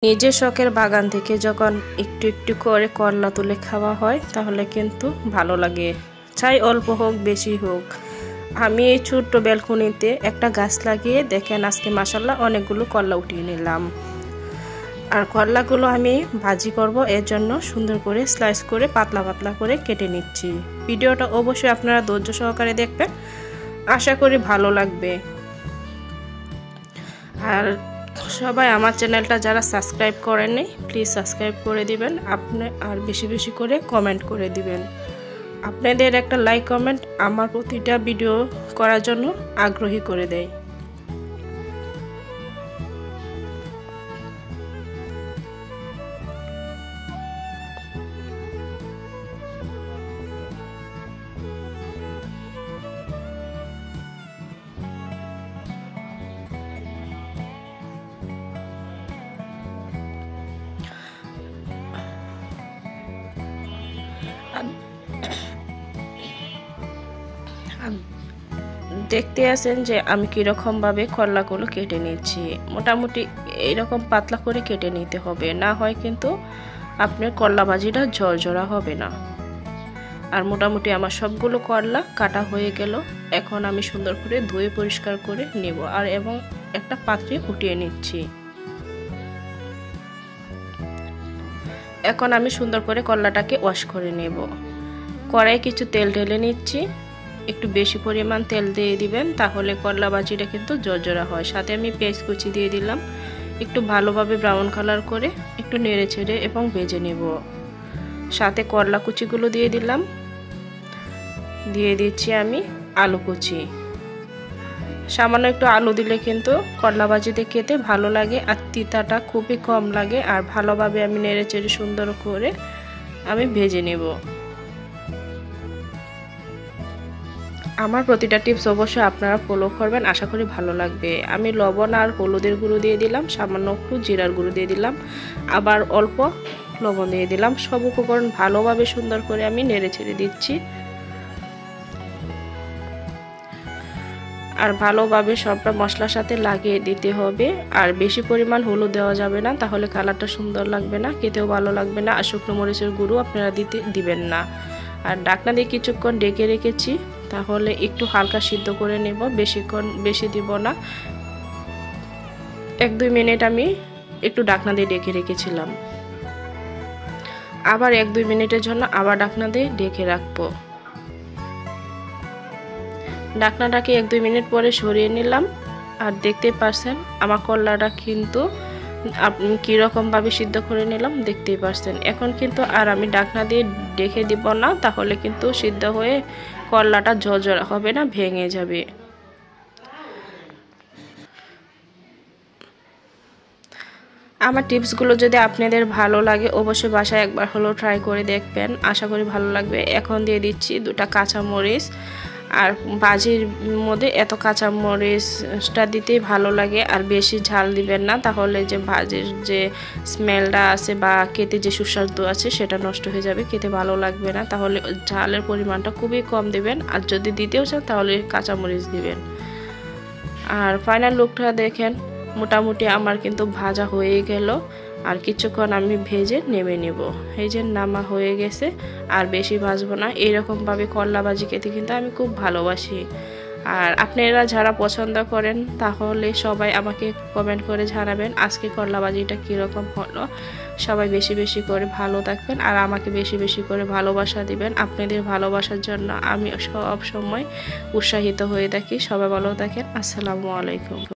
নিজের শখের বাগান থেকে যখন একটু একটু করে করলা তুলে খাওয়া হয় তাহলে কিন্তু ভালো লাগে, চাই অল্প হোক বেশি হোক। আমি এই ছোট্ট ব্যালকনিতে একটা গাছ লাগিয়ে দেখেন আজকে মাশাআল্লাহ অনেকগুলো করলা উঠিয়ে নিলাম। আর করলাগুলো আমি ভাজি করব, এর জন্য সুন্দর করে স্লাইস করে পাতলা পাতলা করে কেটে নিচ্ছি। ভিডিওটা অবশ্যই আপনারা ধৈর্য সহকারে দেখবেন, আশা করি ভালো লাগবে। আর সবাই আমার চ্যানেলটা যারা সাবস্ক্রাইব করেননি প্লিজ সাবস্ক্রাইব করে দিবেন আপনি, আর বেশি বেশি করে কমেন্ট করে দিবেন। আপনাদের একটা লাইক কমেন্ট আমার প্রতিটা ভিডিও করার জন্য আগ্রহী করে দেয়। দেখতে আছেন যে আমি কিরকম ভাবে করলাগুলো কেটে নিচ্ছি। মোটামুটি এইরকম পাতলা করে কেটে নিতে হবে, না হয় কিন্তু আপনার করলা ভাজিটা ঝরঝরা হবে না। আর মোটামুটি আমার সবগুলো করলা কাটা হয়ে গেল। এখন আমি সুন্দর করে ধুয়ে পরিষ্কার করে নেব আর এবং একটা পাত্রে ফুটিয়ে নিচ্ছি। এখন আমি সুন্দর করে করলাটাকে ওয়াশ করে নেব। কড়াইয়ে কিছু তেল ঢেলে নিচ্ছি, একটু বেশি পরিমাণ তেল দিয়ে দিবেন, তাহলে করলা ভাজিটা কিন্তু ঝরঝরা হয়। সাথে আমি পেঁয়াজ কুচি দিয়ে দিলাম, একটু ভালোভাবে ব্রাউন কালার করে একটু নেড়ে ছেড়ে এবং ভেজে নেব। সাথে করলা কুচিগুলো দিয়ে দিলাম, দিয়ে দিচ্ছি আমি আলু কুচি। সামান্য একটু আলু দিলে কিন্তু করলা ভাজিতে খেতে ভালো লাগে আর তিতাটা খুবই কম লাগে। আর ভালোভাবে আমি নেড়ে চেড়ে সুন্দর করে আমি ভেজে নেব। আমার প্রতিটা টিপস অবশ্যই আপনারা ফলো করবেন, আশা করি ভালো লাগবে। আমি লবণ আর হলুদের গুঁড়ো দিয়ে দিলাম, সামান্য একটু জিরার গুঁড়ো দিয়ে দিলাম, আবার অল্প লবণ দিয়ে দিলাম। সব উপকরণ ভালোভাবে সুন্দর করে আমি নেড়ে ছেড়ে দিচ্ছি। আর ভালোভাবে সবটা মশলার সাথে লাগিয়ে দিতে হবে। আর বেশি পরিমাণ হলুদ দেওয়া যাবে না, তাহলে কালারটা সুন্দর লাগবে না, খেতেও ভালো লাগবে না। আর শুকনো মরিচের গুঁড়ো আপনারা দিবেন না। আর ঢাকনা দিয়ে কিছুক্ষণ ঢেকে রেখেছি, তাহলে একটু হালকা সিদ্ধ করে নেব, বেশি দিব না। 1-2 মিনিট আমি একটু ঢাকনা দিয়ে ঢেকে রেখেছিলাম, আবার 1-2 মিনিটের জন্য আবার ঢাকনা দিয়ে ঢেকে রাখবো। ঢাকনাটাকে 1-2 মিনিট পরে সরিয়ে নিলাম। আর দেখতেই পাচ্ছেন আমার করলাটা কিন্তু আপনি কীরকম ভাবে সিদ্ধ করে নিলাম দেখতেই পাচ্ছেন। এখন কিন্তু আর আমি ঢাকনা দিয়ে ঢেকে দিব না, তাহলে কিন্তু সিদ্ধ হয়ে করলাটা ঝরঝরা হবে না, ভেঙে যাবে। আমার টিপসগুলো যদি আপনাদের ভালো লাগে অবশ্যই বাসায় একবার হলেও ট্রাই করে দেখবেন, আশা করি ভালো লাগবে। এখন দিয়ে দিচ্ছি 2টা কাঁচামরিচ। আর ভাজির মধ্যে এত কাঁচামরিচটা দিতেই ভালো লাগে, আর বেশি ঝাল দিবেন না, তাহলে যে ভাজির যে স্মেলটা আছে বা খেতে যে সুস্বাদু আছে সেটা নষ্ট হয়ে যাবে, খেতে ভালো লাগবে না। তাহলে ঝালের পরিমাণটা খুবই কম দিবেন, আর যদি দিতেও চান তাহলে কাঁচামরিচ দিবেন। আর ফাইনাল লুকটা দেখেন, মোটামুটি আমার কিন্তু ভাজা হয়ে গেল। আর কিছুক্ষণ আমি ভেজে নেমে নেব। এই যে নামা হয়ে গেছে, আর বেশি ভাজবো না। এইরকমভাবে করলা ভাজি খেতে কিন্তু আমি খুব ভালোবাসি। আর আপনারা যারা পছন্দ করেন তাহলে সবাই আমাকে কমেন্ট করে জানাবেন আজকে করলা ভাজিটা কীরকম হলো। সবাই বেশি বেশি করে ভালো থাকবেন আর আমাকে বেশি বেশি করে ভালোবাসা দিবেন। আপনাদের ভালোবাসার জন্য আমি সব সময় উৎসাহিত হয়ে থাকি। সবাই ভালো থাকেন। আসসালামু আলাইকুম।